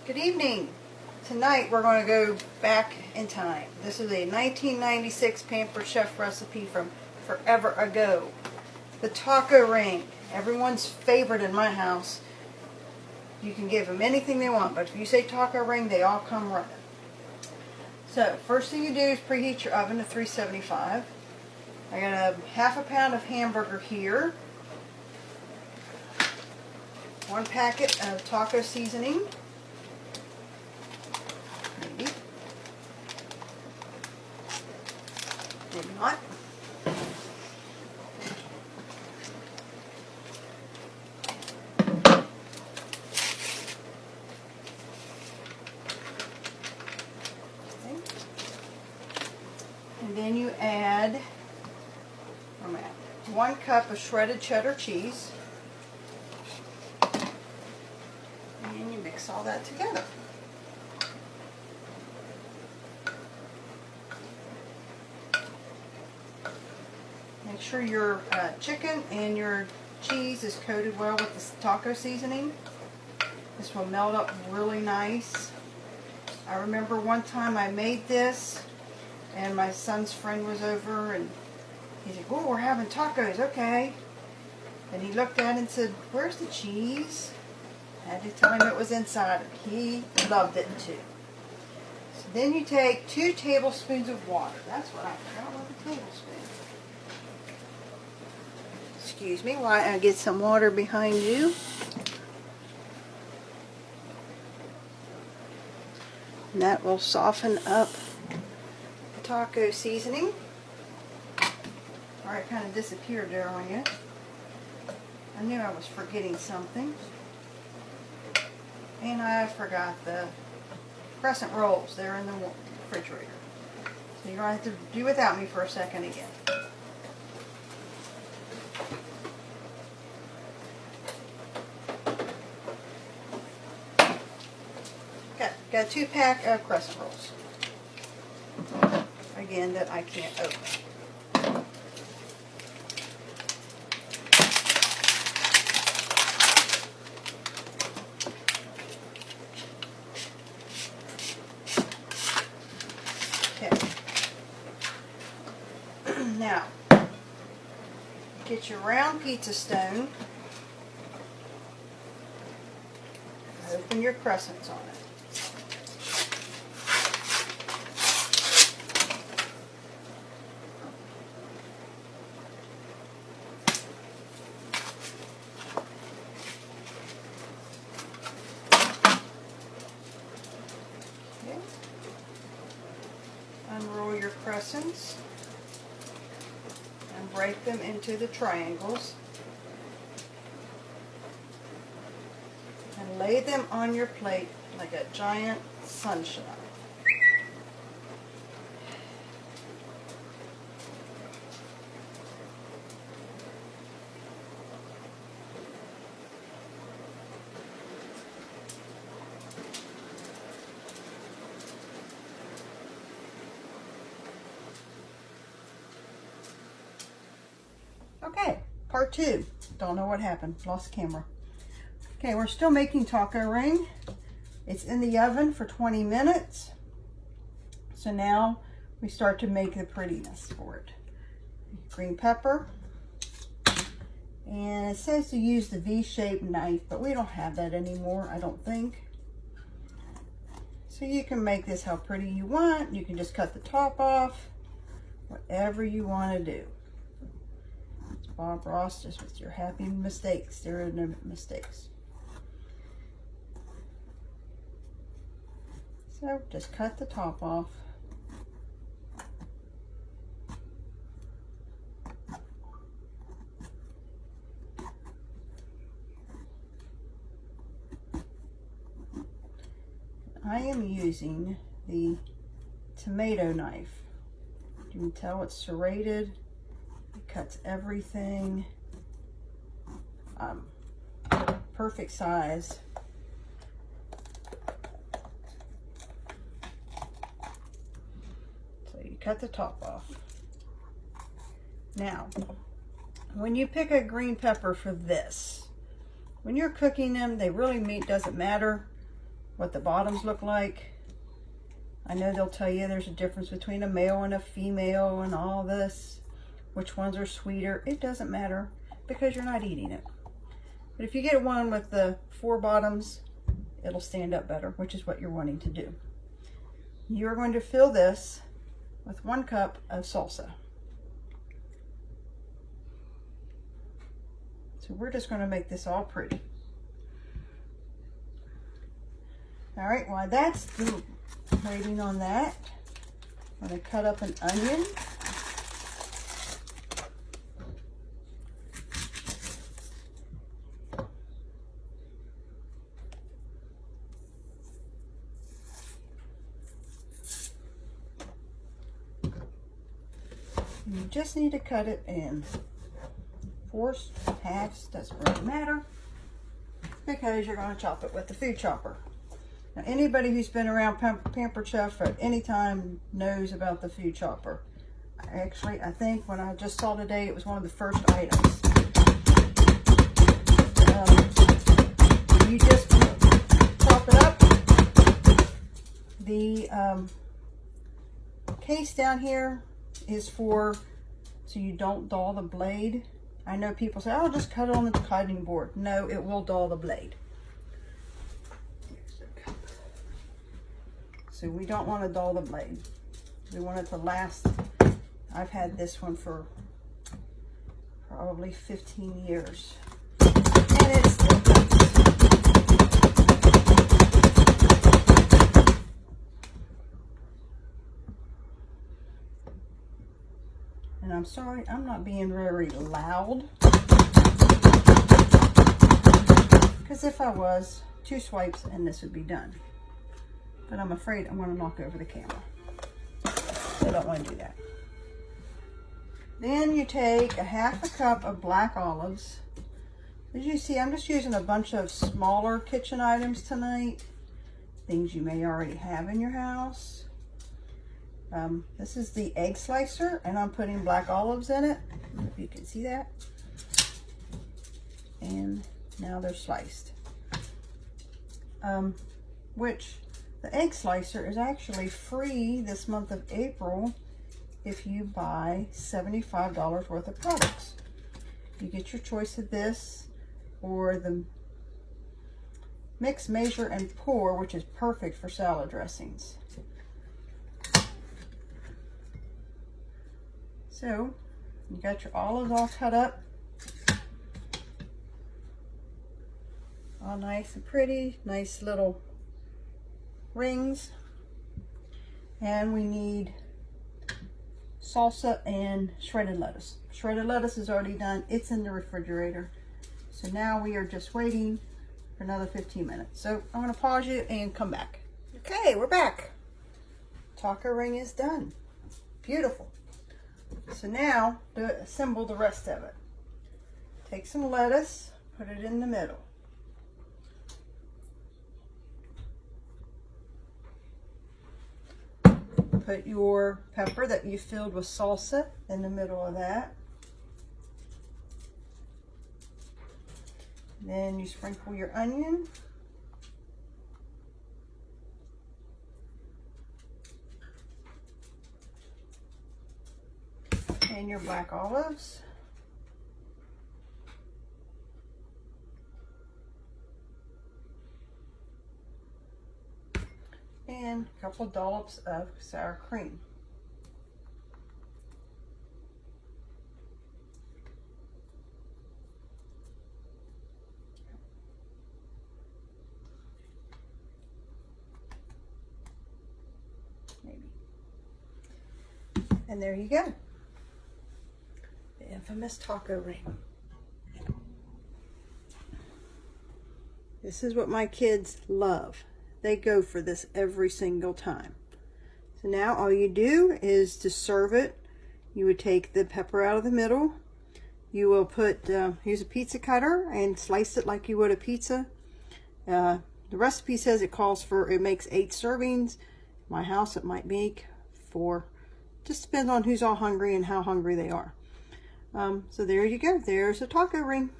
Good evening. Tonight we're going to go back in time. This is a 1996 Pampered Chef recipe from forever ago. The taco ring, everyone's favorite in my house. You can give them anything they want, but if you say taco ring, they all come running. So first thing you do is preheat your oven to 375. I got a half a pound of hamburger here. 1 packet of taco seasoning. Maybe not. Okay. And then you add 1 cup of shredded cheddar cheese. And you mix all that together. Make sure your chicken and your cheese is coated well with the taco seasoning. This will melt up really nice. I remember one time I made this and my son's friend was over and he said, "Oh, we're having tacos, okay." And he looked at it and said, "Where's the cheese?" I had to tell him it was inside and he loved it too. So then you take 2 tablespoons of water. That's what I forgot about the tablespoon. Excuse me while I get some water behind you. And that will soften up the taco seasoning. Alright, it kind of disappeared there on you. I knew I was forgetting something. And I forgot the crescent rolls. They're in the refrigerator. So you're going to have to do without me for a second again. Got a 2-pack of crescent rolls. Again, that I can't open. Okay. Now, get your round pizza stone. Open your crescents on it. Unroll your crescents and break them into the triangles and lay them on your plate like a giant sunshine. Okay, part 2. Don't know what happened. Lost camera. Okay, we're still making taco ring. It's in the oven for 20 minutes. So now we start to make the prettiness for it. Green pepper. And it says to use the V-shaped knife, but we don't have that anymore, I don't think. So you can make this how pretty you want. You can just cut the top off. Whatever you want to do. Bob Ross, just with your happy mistakes. There are no mistakes. So just cut the top off. I am using the tomato knife. You can tell it's serrated. It cuts everything. Perfect size. So you cut the top off. Now, when you pick a green pepper for this, when you're cooking them, they really doesn't matter. what the bottoms look like. I know they'll tell you there's a difference between a male and a female and all this, which ones are sweeter. It doesn't matter because you're not eating it. But if you get one with the 4 bottoms, it'll stand up better, which is what you're wanting to do. You're going to fill this with 1 cup of salsa. So we're just going to make this all pretty. All right, while that's waiting on that, I'm going to cut up an onion. You just need to cut it in 4 halves, doesn't really matter, because you're going to chop it with the food chopper. Now, anybody who's been around Pampered Chef at any time knows about the food chopper. Actually, I think when I just saw today, it was one of the first items. You just chop it up. The case down here is for so you don't dull the blade. I know people say, "Oh, just cut it on the cutting board." No, it will dull the blade. So we don't want to dull the blade. We want it to last. I've had this one for probably 15 years. And it's still good. And I'm sorry, I'm not being very loud. Because if I was, 2 swipes and this would be done. But I'm afraid I'm going to knock over the camera. So I don't want to do that. Then you take a 1/2 cup of black olives. As you see, I'm just using a bunch of smaller kitchen items tonight. Things you may already have in your house. This is the egg slicer, and I'm putting black olives in it. If you can see that. And now they're sliced. Which the egg slicer is actually free this month of April if you buy $75 worth of products. You get your choice of this or the mix, measure, and pour, which is perfect for salad dressings. So you got your olives all cut up, all nice and pretty, nice little rings. And we need salsa and shredded lettuce. Shredded lettuce is already done. It's in the refrigerator. So now we are just waiting for another 15 minutes. So I'm going to pause you and come back. Okay, we're back. Taco ring is done. Beautiful. So now assemble the rest of it. Take some lettuce, put it in the middle. Put your pepper that you filled with salsa in the middle of that. Then you sprinkle your onion. And your black olives. And a couple dollops of sour cream. Maybe. And there you go. The infamous taco ring. This is what my kids love. They go for this every single time. So now all you do is to serve it. You would take the pepper out of the middle. You will put, use a pizza cutter and slice it like you would a pizza. The recipe says it makes 8 servings. My house it might make 4. Just depends on who's all hungry and how hungry they are. So there you go. There's a taco ring.